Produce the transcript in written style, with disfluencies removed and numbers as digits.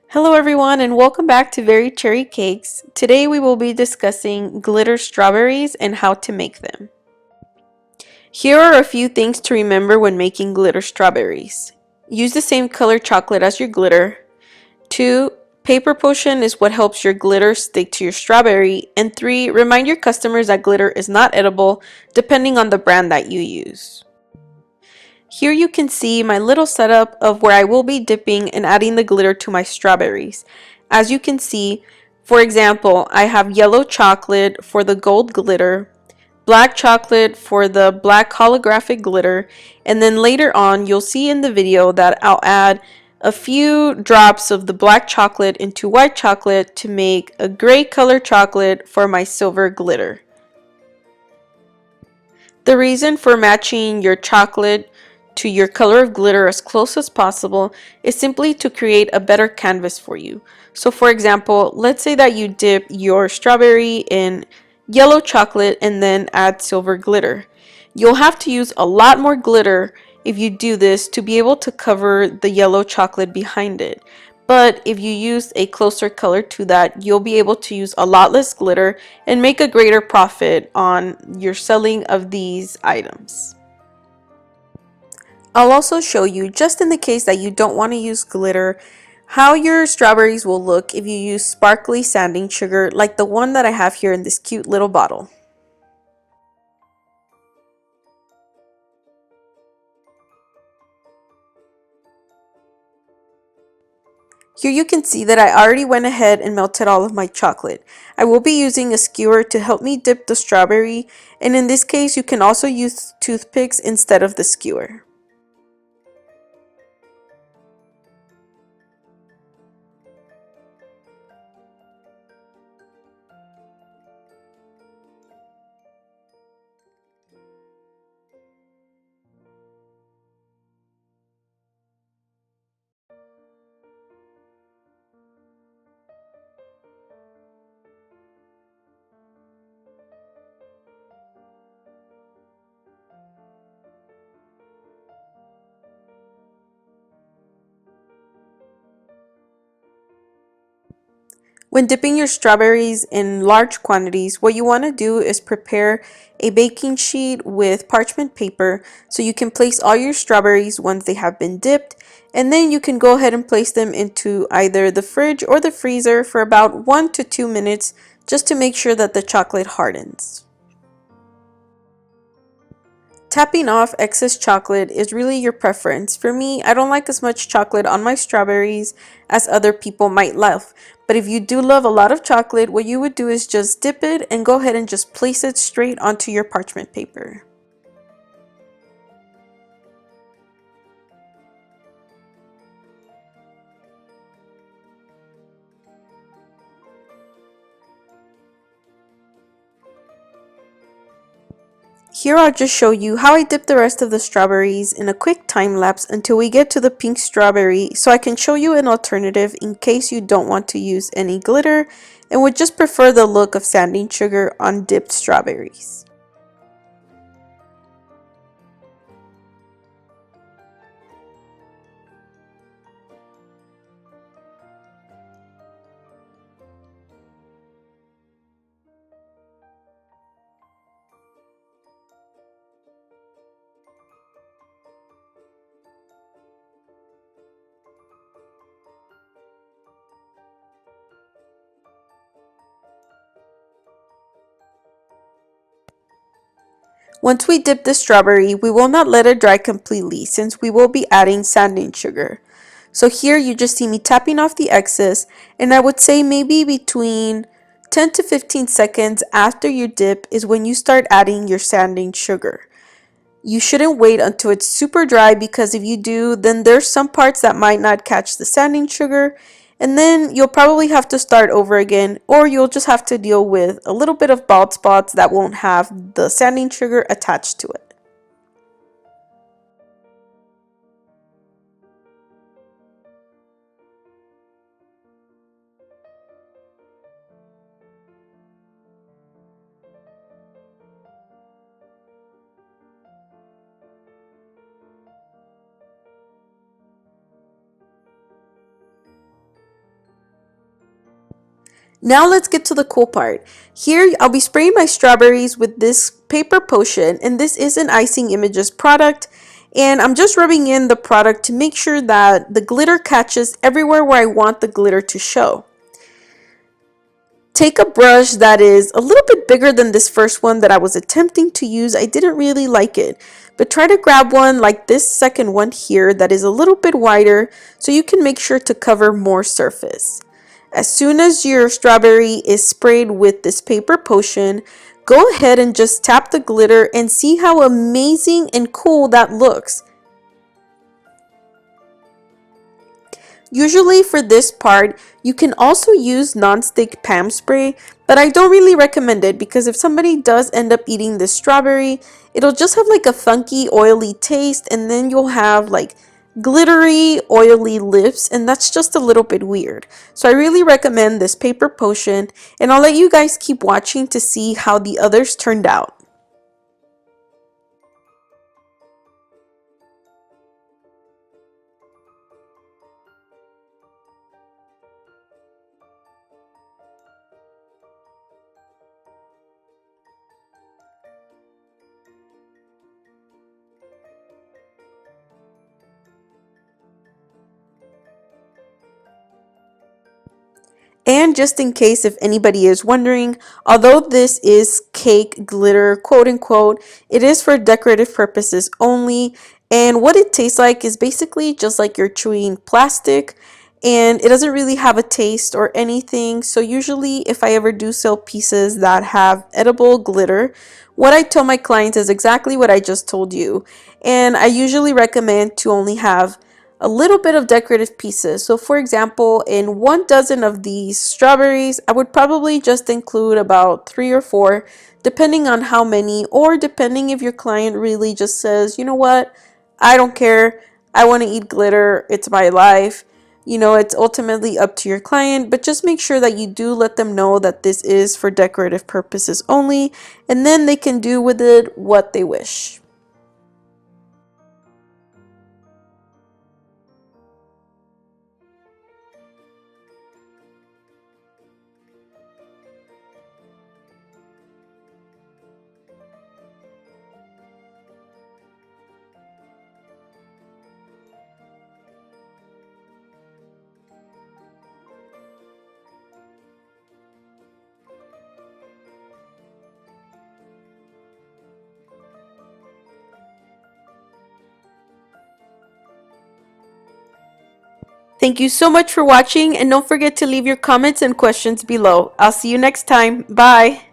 Hello everyone and welcome back to Very Cherry Cakes. Today we will be discussing glitter strawberries and how to make them. Here are a few things to remember when making glitter strawberries. Use the same color chocolate as your glitter. 2. Paper potion is what helps your glitter stick to your strawberry. And 3. Remind your customers that glitter is not edible depending on the brand that you use. Here you can see my little setup of where I will be dipping and adding the glitter to my strawberries. As you can see, for example, I have yellow chocolate for the gold glitter, black chocolate for the black holographic glitter, and then later on you'll see in the video that I'll add a few drops of the black chocolate into white chocolate to make a gray color chocolate for my silver glitter. The reason for matching your chocolate to your color of glitter as close as possible is simply to create a better canvas for you. So for example, let's say that you dip your strawberry in yellow chocolate and then add silver glitter. You'll have to use a lot more glitter if you do this to be able to cover the yellow chocolate behind it. But if you use a closer color to that, you'll be able to use a lot less glitter and make a greater profit on your selling of these items. I'll also show you, just in the case that you don't want to use glitter, how your strawberries will look if you use sparkly sanding sugar like the one that I have here in this cute little bottle. Here you can see that I already went ahead and melted all of my chocolate. I will be using a skewer to help me dip the strawberry, and in this case you can also use toothpicks instead of the skewer. When dipping your strawberries in large quantities, what you want to do is prepare a baking sheet with parchment paper so you can place all your strawberries once they have been dipped, and then you can go ahead and place them into either the fridge or the freezer for about 1 to 2 minutes just to make sure that the chocolate hardens. Tapping off excess chocolate is really your preference. For me, I don't like as much chocolate on my strawberries as other people might love. But if you do love a lot of chocolate, what you would do is just dip it and go ahead and just place it straight onto your parchment paper. Here I'll just show you how I dip the rest of the strawberries in a quick time lapse until we get to the pink strawberry, so I can show you an alternative in case you don't want to use any glitter and would just prefer the look of sanding sugar on dipped strawberries. Once we dip the strawberry, we will not let it dry completely since we will be adding sanding sugar. So here you just see me tapping off the excess, and I would say maybe between 10 to 15 seconds after you dip is when you start adding your sanding sugar. You shouldn't wait until it's super dry, because if you do, then there's some parts that might not catch the sanding sugar, and then you'll probably have to start over again, or you'll just have to deal with a little bit of bald spots that won't have the sanding sugar attached to it. Now let's get to the cool part. Here I'll be spraying my strawberries with this paper potion, and this is an Icing Images product, and I'm just rubbing in the product to make sure that the glitter catches everywhere where I want the glitter to show. Take a brush that is a little bit bigger than this first one that I was attempting to use. I didn't really like it, but try to grab one like this second one here that is a little bit wider so you can make sure to cover more surface. As soon as your strawberry is sprayed with this paper potion, go ahead and just tap the glitter and see how amazing and cool that looks. Usually for this part, you can also use non-stick Pam spray, but I don't really recommend it because if somebody does end up eating this strawberry, it'll just have like a funky oily taste, and then you'll have like glittery oily lips, and that's just a little bit weird. So I really recommend this paper potion, and I'll let you guys keep watching to see how the others turned out. And just in case if anybody is wondering, although this is cake glitter, quote unquote, it is for decorative purposes only. And what it tastes like is basically just like you're chewing plastic, and it doesn't really have a taste or anything. So usually if I ever do sell pieces that have edible glitter, what I tell my clients is exactly what I just told you. And I usually recommend to only have a little bit of decorative pieces. So for example, in 1 dozen of these strawberries, I would probably just include about 3 or 4, depending on how many, or depending if your client really just says, you know what, I don't care, I want to eat glitter, it's my life. You know, it's ultimately up to your client, but just make sure that you do let them know that this is for decorative purposes only, and then they can do with it what they wish. Thank you so much for watching, and don't forget to leave your comments and questions below. I'll see you next time. Bye!